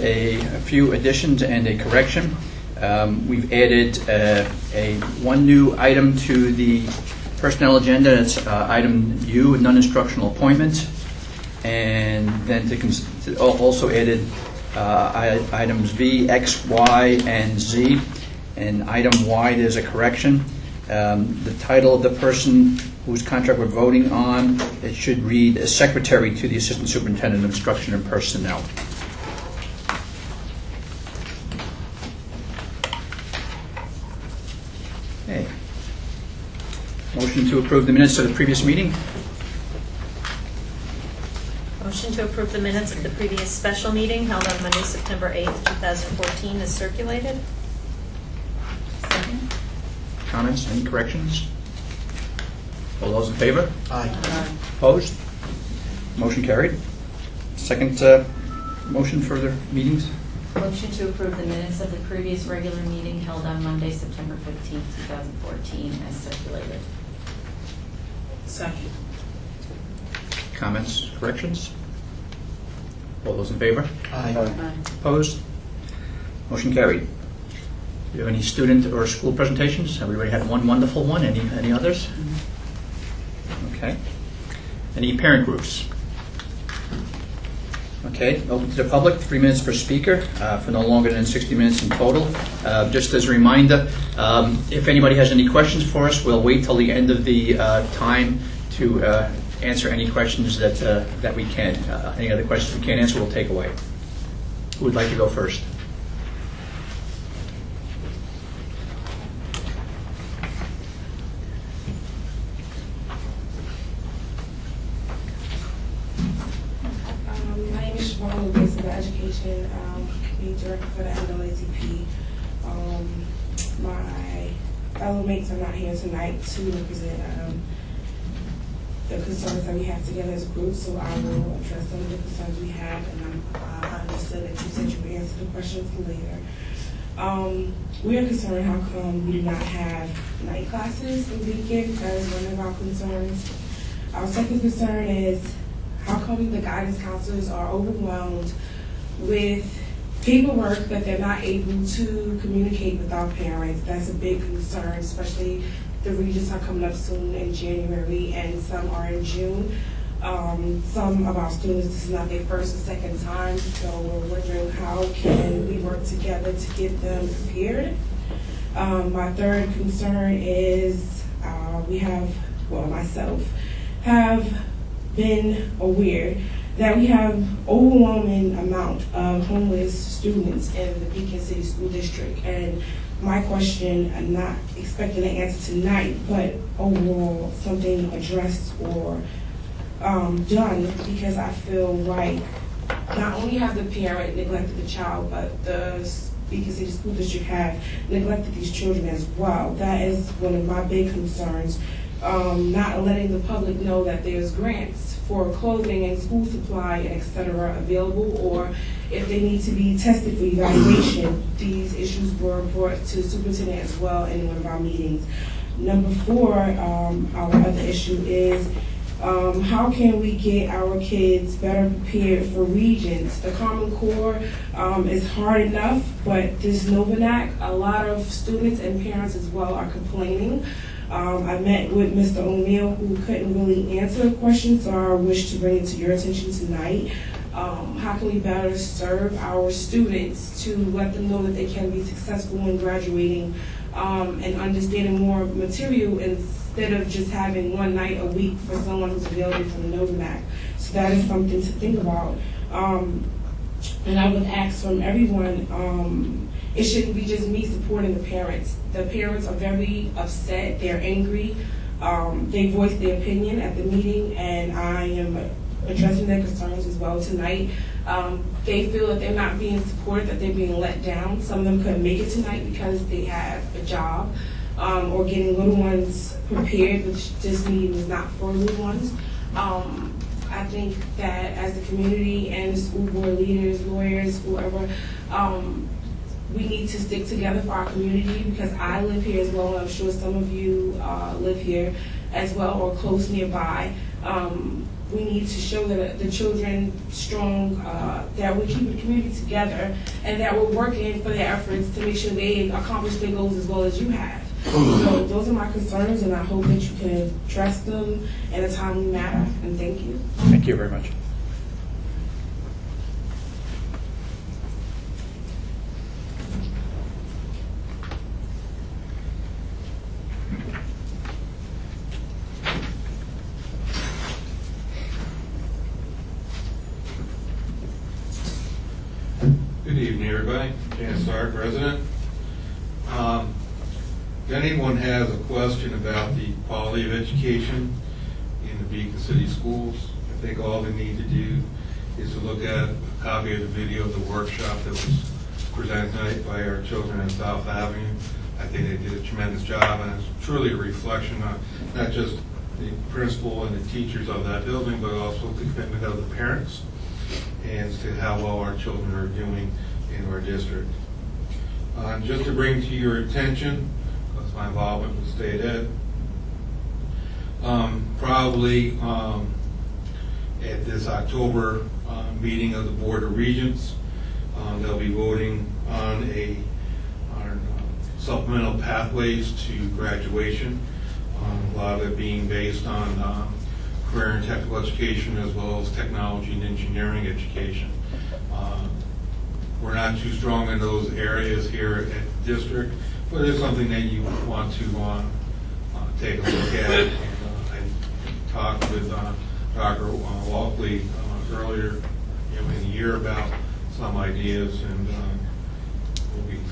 a few additions and a correction. We've added one new item to the personnel agenda. It's item U, non-instructional appointment. And then also added items V, X, Y, and Z. And item Y, there's a correction. The title of the person whose contract we're voting on, it should read as Secretary to the Assistant Superintendent of Instruction and Personnel. Okay. Motion to approve the minutes of the previous meeting. Motion to approve the minutes of the previous special meeting held on Monday, September 8th, 2014 is circulated. Second. Comments? Any corrections? All those in favor? Aye. Opposed? Motion carried. Second motion for the meetings. Motion to approve the minutes of the previous regular meeting held on Monday, September 15th, 2014 as circulated. Second. Comments? Corrections? All those in favor? Aye. Opposed? Motion carried. Do you have any student or school presentations? Everybody had one wonderful one. Any others? Okay. Any parent groups? Okay. Open to the public. 3 minutes per speaker for no longer than 60 minutes in total. Just as a reminder, if anybody has any questions for us, we'll wait till the end of the time to answer any questions that we can. Any other questions we can't answer, we'll take away. Who would like to go first? My name is Siobhan Lucas, I'm the education community director for the NAACP. My fellow mates are not here tonight to represent the concerns that we have together as a group, so I will address some of the concerns we have, and I understood that you said you would answer the questions later. We are concerned how come we do not have night classes in weekend. That is one of our concerns. Our second concern is how come the guidance counselors are overwhelmed with paperwork that they're not able to communicate with our parents. That's a big concern, especially the regents are coming up soon in January and some are in June. Some of our students, this is not their first or second time, so we're wondering how can we work together to get them prepared. My third concern is myself have been aware that we have overwhelming amount of homeless students in the Beacon City School District. And my question, I'm not expecting an answer tonight, but overall something addressed or done, because I feel like not only have the parent neglected the child, but the Beacon City School District have neglected these children as well. That is one of my big concerns. Not letting the public know that there's grants for clothing and school supply and et cetera available, or if they need to be tested for evaluation. These issues were brought to the superintendent as well in one of our meetings. Number 4, our other issue is how can we get our kids better prepared for Regents? The Common Core is hard enough, but this Novanac, a lot of students and parents as well are complaining. I met with Mr. O'Neill, who couldn't really answer the question, so I wish to bring it to your attention tonight. How can we better serve our students to let them know that they can be successful in graduating and understanding more material instead of just having one night a week for someone who's available from the Novanac. So that is something to think about. And I would ask from everyone, it shouldn't be just me supporting the parents. The parents are very upset, they're angry. They voiced their opinion at the meeting, and I am addressing their concerns as well tonight. They feel that they're not being supported, that they're being let down. Some of them couldn't make it tonight because they have a job or getting little ones prepared, which this meeting is not for little ones. I think that as the community and the school board leaders, lawyers, whoever, we need to stick together for our community, because I live here as well, and I'm sure some of you live here as well or close nearby. we need to show the children strong, that we're keeping the community together, and that we're working for their efforts to make sure they accomplish their goals as well as you have. So those are my concerns, and I hope that you can address them in a timely manner, and thank you. Thank you very much. Good evening, everybody. Dan Stark, resident. If anyone has a question about the quality of education in the Beacon City schools, I think all they need to do is to look at a copy of the video of the workshop that was presented tonight by our children at South Avenue. I think they did a tremendous job, and it's truly a reflection on not just the principal and the teachers of that building, but also the commitment of the parents as to how well our children are doing in our district. Just to bring to your attention, because my involvement with State Ed, probably at this October meeting of the Board of Regents, they'll be voting on our supplemental pathways to graduation, a lot of it being based on career and technical education as well as technology and engineering education. We're not too strong in those areas here at the district, but it's something that you want to take a look at. And, I talked with Dr. Walkley earlier in the year about some ideas, and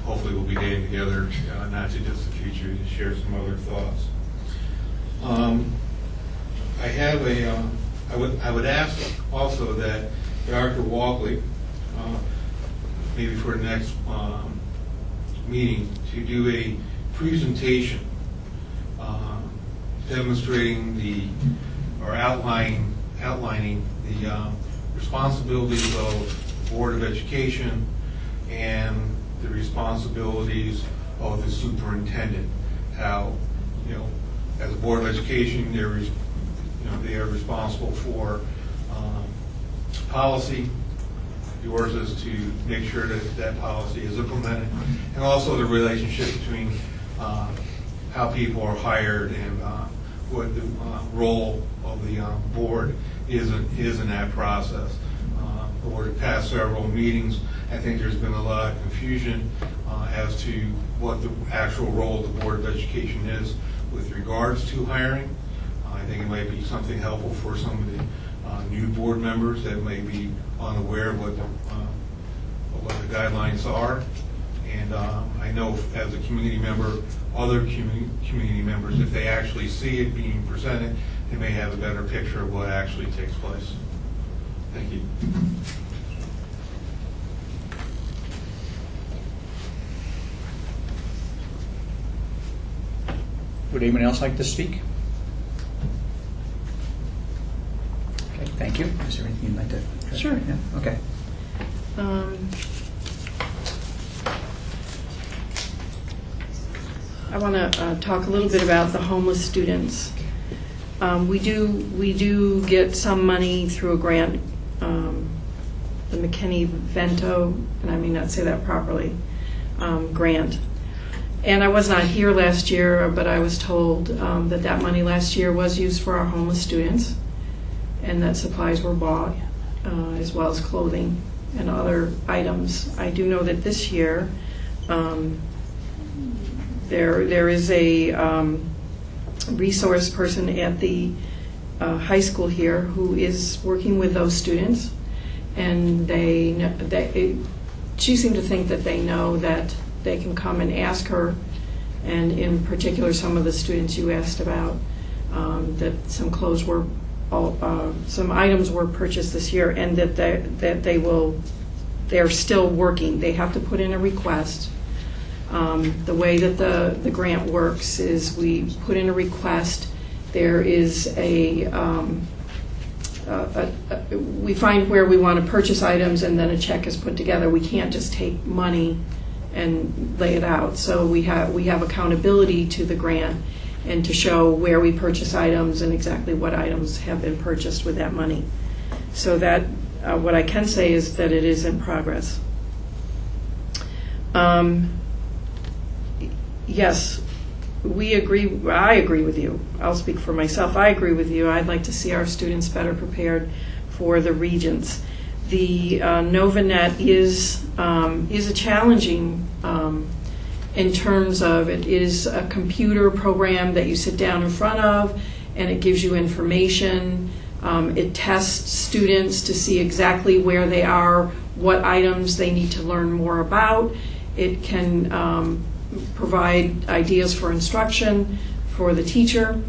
hopefully we'll be getting together not too distant future to share some other thoughts. I have I would ask also that Dr. Walkley, maybe for the next meeting, to do a presentation demonstrating or outlining the responsibilities of the Board of Education and the responsibilities of the superintendent. How, as a Board of Education, they are responsible for policy. Yours is to make sure that that policy is implemented, and also the relationship between how people are hired and what the role of the board is in that process. Over the past several meetings, I think there's been a lot of confusion as to what the actual role of the Board of Education is with regards to hiring. I think it might be something helpful for some of the new board members that may be unaware of what the guidelines are. And I know as a community member, other community members, if they actually see it being presented, they may have a better picture of what actually takes place. Thank you. Would anyone else like to speak? Okay, thank you. Is there anything you'd like to address? Sure. Yeah. Okay. I want to talk a little bit about the homeless students. We do get some money through a grant, the McKinney-Vento, and I may not say that properly, grant. And I was not here last year, but I was told that money last year was used for our homeless students, and that supplies were bought, as well as clothing and other items. I do know that this year there is a resource person at the high school here who is working with those students, and she seemed to think that they know that they can come and ask her, and in particular some of the students you asked about, that some clothes were, some items were purchased this year, and that they're still working. They have to put in a request. The way that the grant works is we put in a request. There is we find where we want to purchase items, and then a check is put together. We can't just take money and lay it out. So we have accountability to the grant, and to show where we purchase items and exactly what items have been purchased with that money. So that, what I can say is that it is in progress. Yes, I agree with you. I'll speak for myself. I agree with you. I'd like to see our students better prepared for the Regents. The NovaNet is a challenging in terms of it is a computer program that you sit down in front of and it gives you information. It tests students to see exactly where they are, what items they need to learn more about. It can provide ideas for instruction for the teacher.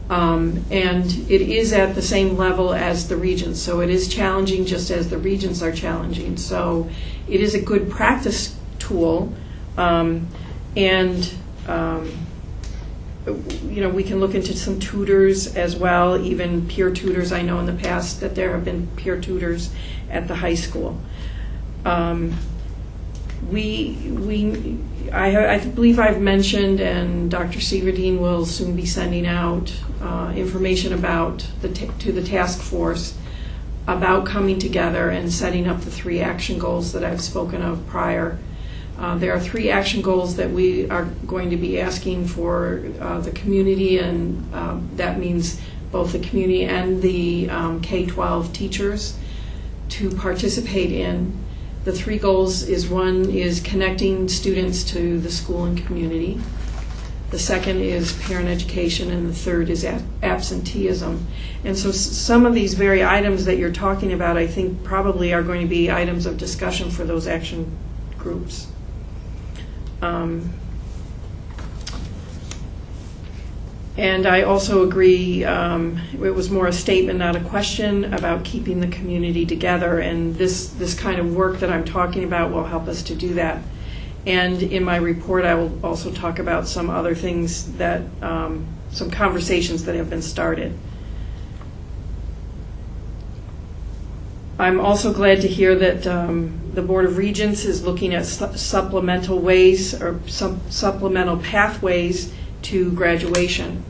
And it is at the same level as the Regents, so it is challenging just as the Regents are challenging. So it is a good practice tool, we can look into some tutors as well, even peer tutors. I know in the past that there have been peer tutors at the high school. I believe I've mentioned, and Dr. Sieverdien will soon be sending out information about to the task force about coming together and setting up the 3 action goals that I've spoken of prior. There are 3 action goals that we are going to be asking for the community, and that means both the community and the K-12 teachers to participate in. The 3 goals is, one is connecting students to the school and community. The second is parent education, and the third is absenteeism. And so some of these very items that you're talking about, I think probably are going to be items of discussion for those action groups. And I also agree, it was more a statement, not a question, about keeping the community together, and this kind of work that I'm talking about will help us to do that. And in my report, I will also talk about some other things that, some conversations that have been started. I'm also glad to hear that the Board of Regents is looking at supplemental ways or supplemental pathways to graduation,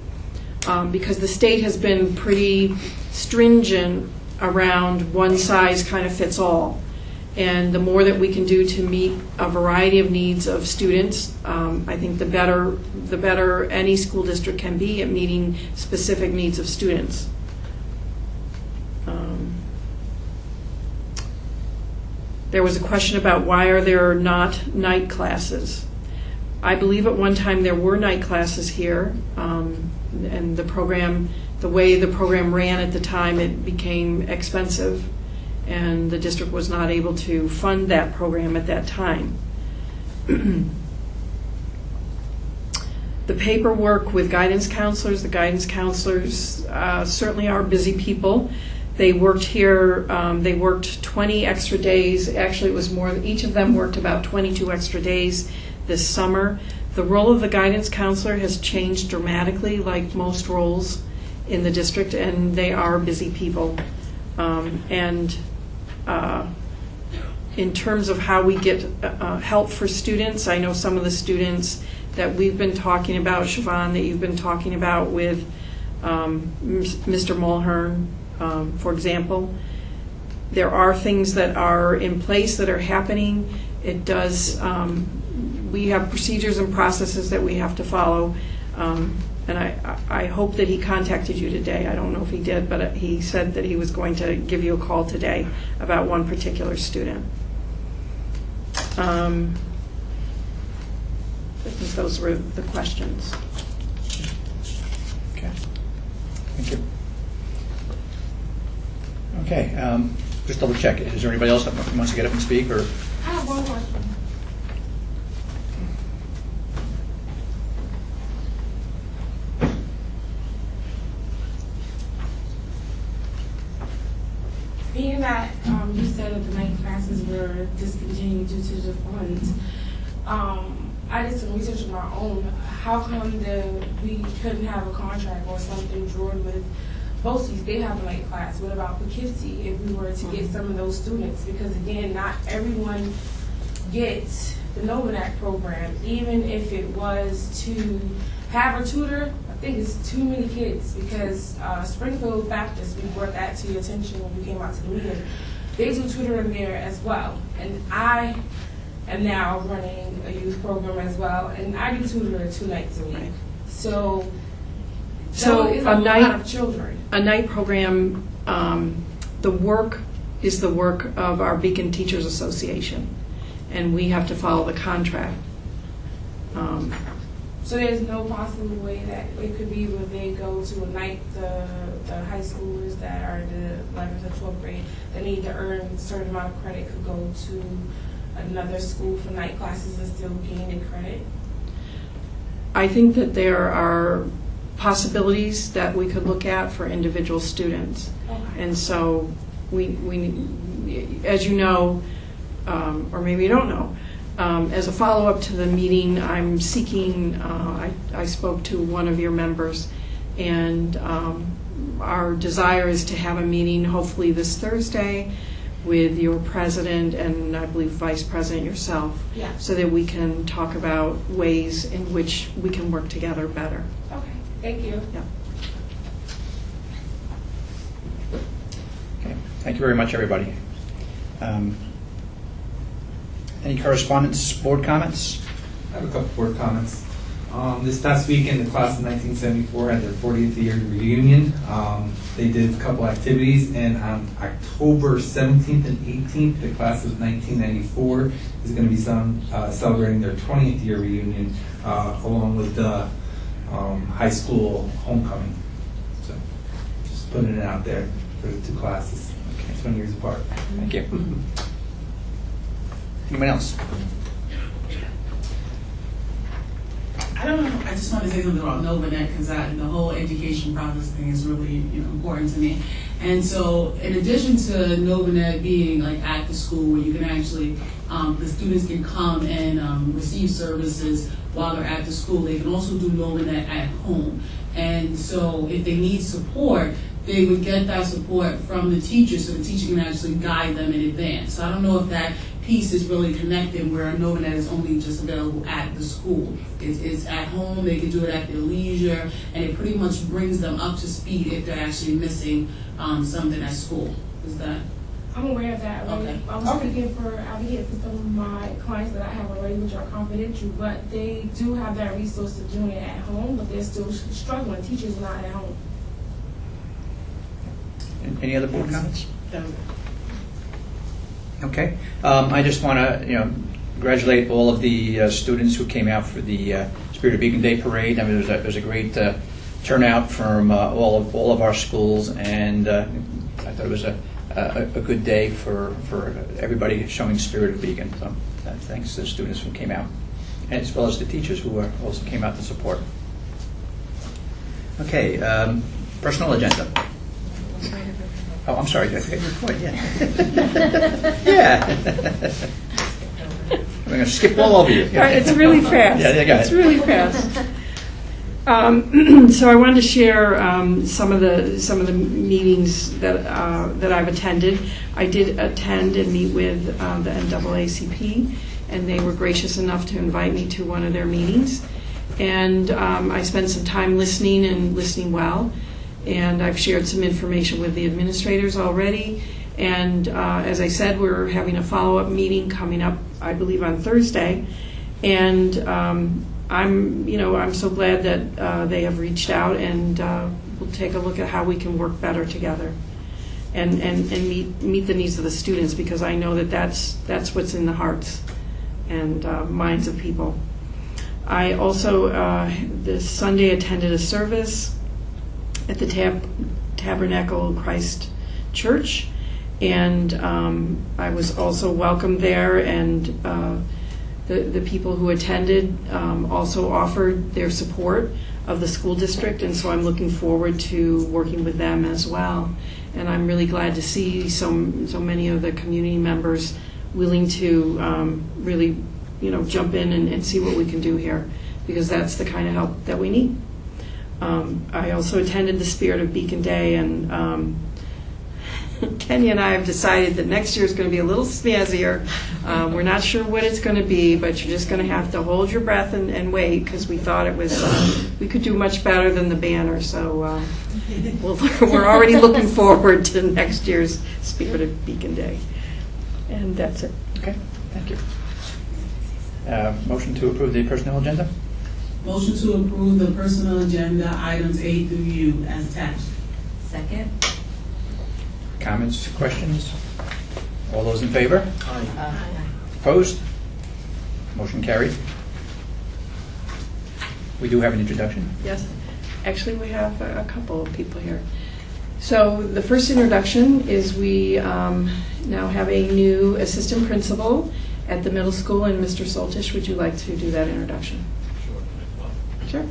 because the state has been pretty stringent around one size kind of fits all. And the more that we can do to meet a variety of needs of students, I think the better any school district can be at meeting specific needs of students. There was a question about why are there not night classes. I believe at one time there were night classes here, and the way the program ran at the time, it became expensive, and the district was not able to fund that program at that time. The paperwork with guidance counselors, the guidance counselors certainly are busy people. They worked here, they worked 20 extra days. Actually, it was more, each of them worked about 22 extra days this summer. The role of the guidance counselor has changed dramatically, like most roles in the district, and they are busy people. In terms of how we get help for students, I know some of the students that we've been talking about, Siobhan, that you've been talking about with Mr. Mulhern, for example. There are things that are in place that are happening. It does, we have procedures and processes that we have to follow. And I hope that he contacted you today. I don't know if he did, but he said that he was going to give you a call today about one particular student. I think those were the questions. Okay. Thank you. Okay. Just double check. Is there anybody else that wants to get up and speak? Or? I have one question. Being that you said that the night classes were discontinued due to the funds, I did some research of my own. How come we couldn't have a contract or something drawn with BOCES? They have a night class. What about Poughkeepsie if we were to get some of those students? Because again, not everyone gets the NovaNet program, even if it was to have a tutor, I think it's too many kids because Springfield Baptist, we brought that to your attention when we came out to the meeting. They do tutoring there as well. And I am now running a youth program as well, and I do tutor 2 nights a week. So it's a lot of children. A night program, the work is the work of our Beacon Teachers Association, and we have to follow the contract. So there's no possible way that it could be where they go to a night, the high schoolers that are in the 11th or 12th grade that need to earn a certain amount of credit could go to another school for night classes and still gain the credit? I think that there are possibilities that we could look at for individual students. Okay. And so we as you know, or maybe you don't know, as a follow-up to the meeting, I'm seeking, I spoke to one of your members, and our desire is to have a meeting hopefully this Thursday with your president and I believe vice president yourself, Yeah. so that we can talk about ways in which we can work together better. Okay, thank you. Yeah. Okay, thank you very much, everybody. Any correspondence, board comments? I have a couple board comments. This past weekend, the class of 1974 had their 40th year reunion. They did a couple activities, and on October 17th and 18th, the class of 1994 is going to be celebrating their 20th year reunion along with the high school homecoming. So just putting it out there for the 2 classes, 20 years apart. Thank you. Anyone else? I don't know. I just want to say something about NovaNet because the whole education process thing is really important to me. And so, in addition to NovaNet being like at the school where you can actually, the students can come and receive services while they're at the school, they can also do NovaNet at home. And so, if they need support, they would get that support from the teacher, so the teacher can actually guide them in advance. So I don't know if that piece is really connected where NovaNet is only just available at the school. It's at home, they can do it at their leisure, and it pretty much brings them up to speed if they're actually missing something at school. Is that? I'm aware of that. Okay. I'm speaking for advocates for some of my clients that I have already, which are confidential, but they do have that resource of doing it at home, but they're still struggling. Teachers are not at home. Any other board comments? Okay. I just want to, congratulate all of the students who came out for the Spirit of Beacon Day Parade. I mean, there was a great turnout from all of our schools, and I thought it was a good day for everybody showing Spirit of Beacon. So thanks to the students who came out, and as well as the teachers who also came out to support. Okay, personnel agenda. Oh, I'm sorry. Did I forget your point? Yeah. Yeah. I'm going to skip all over you. Right, it's really fast. Yeah, go ahead. It's really fast. So I wanted to share some of the meetings that I've attended. I did attend and meet with the NAACP, and they were gracious enough to invite me to one of their meetings. And I spent some time listening well. And I've shared some information with the administrators already. And as I said, we're having a follow-up meeting coming up, I believe, on Thursday. And I'm so glad that they have reached out, and we'll take a look at how we can work better together, and meet the needs of the students, because I know that that's what's in the hearts and minds of people. I also this Sunday attended a service at the Tabernacle Christ Church, and I was also welcomed there, and the people who attended also offered their support of the school district, and so I'm looking forward to working with them as well. And I'm really glad to see so many of the community members willing to really jump in and see what we can do here, because that's the kind of help that we need. I also attended the Spirit of Beacon Day, and Kenya and I have decided that next year is going to be a little snazzier. We're not sure what it's going to be, but you're just going to have to hold your breath and wait, because we thought it was we could do much better than the banner. So we're already looking forward to next year's Spirit of Beacon Day. And that's it. Okay, thank you. Motion to approve the personnel agenda? Motion to approve the personnel agenda items A through U as attached. Second? Comments, questions? All those in favor? Aye. Opposed? Motion carried. We do have an introduction. Yes. Actually, we have a couple of people here. So the first introduction is we now have a new assistant principal at the middle school, and Mr. Soltish, would you like to do that introduction? Sure.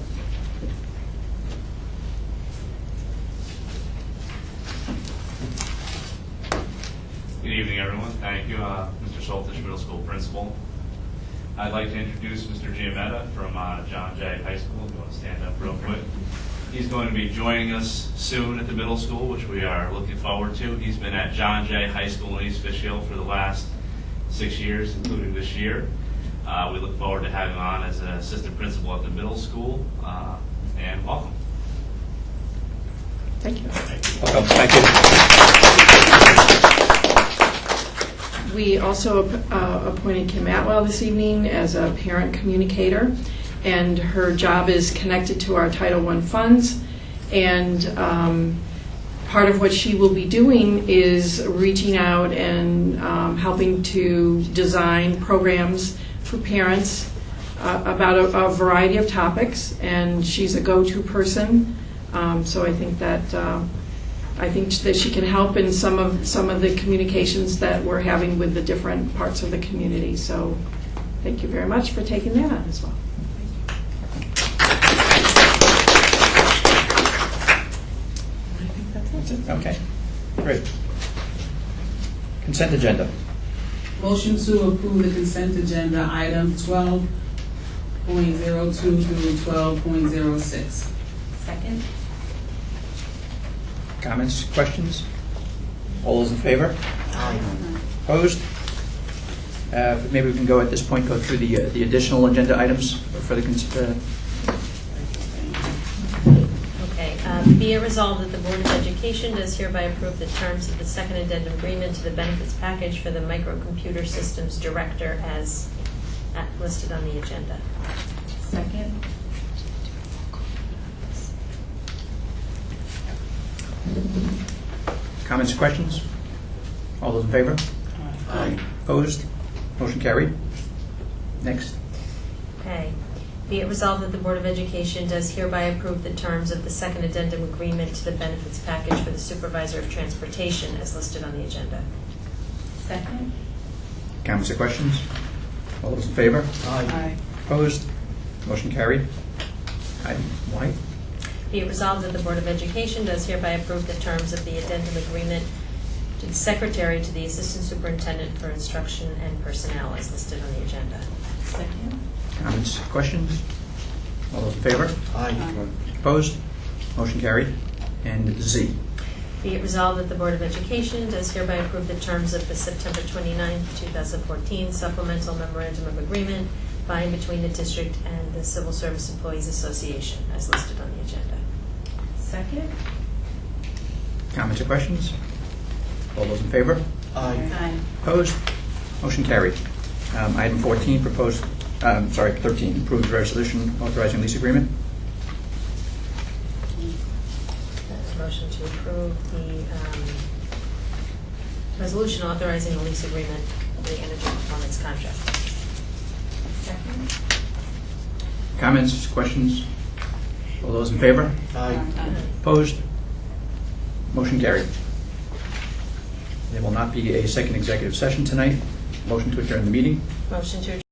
Good evening, everyone. Thank you, Mr. Soltish, middle school principal. I'd like to introduce Mr. Giametta from John Jay High School. If you want to stand up real quick. He's going to be joining us soon at the middle school, which we are looking forward to. He's been at John Jay High School in East Fishkill for the last 6 years, including this year. We look forward to having him on as an assistant principal at the middle school, and welcome. Thank you. Welcome. Thank you. We also appointed Kim Atwell this evening as a parent communicator, and her job is connected to our Title I funds. And part of what she will be doing is reaching out and helping to design programs for parents about a variety of topics. And she's a go-to person, so I think that she can help in some of the communications that we're having with the different parts of the community. So thank you very much for taking that on as well. That's it. Okay, great. Consent agenda. Motion to approve the consent agenda item 12.02 through 12.06. Second? Comments, questions? All those in favor? Opposed? Maybe we can go at this point, go through the additional agenda items for the Okay. Be it resolved that the Board of Education does hereby approve the terms of the second addendum agreement to the benefits package for the microcomputer systems director as listed on the agenda. Second? Comments, questions? All those in favor? Aye. Opposed? Motion carried. Next. Okay. Be it resolved that the Board of Education does hereby approve the terms of the second addendum agreement to the benefits package for the supervisor of transportation as listed on the agenda. Second? Comments or questions? All those in favor? Aye. Opposed? Motion carried. Item Y. Be it resolved that the Board of Education does hereby approve the terms of the addendum agreement to the secretary to the assistant superintendent for instruction and personnel as listed on the agenda. Second? Comments, questions? All those in favor? Aye. Opposed? Motion carried. And Z. Be it resolved that the Board of Education does hereby approve the terms of the September 29, 2014 supplemental memorandum of agreement by and between the district and the Civil Service Employees Association as listed on the agenda. Second? Comments or questions? All those in favor? Aye. Opposed? Motion carried. Item 14, 13, approved resolution authorizing lease agreement. Motion to approve the resolution authorizing the lease agreement for the energy performance contract. Second? Comments, questions? All those in favor? Aye. Opposed? Motion carried. There will not be a second executive session tonight. Motion to adjourn the meeting. Motion to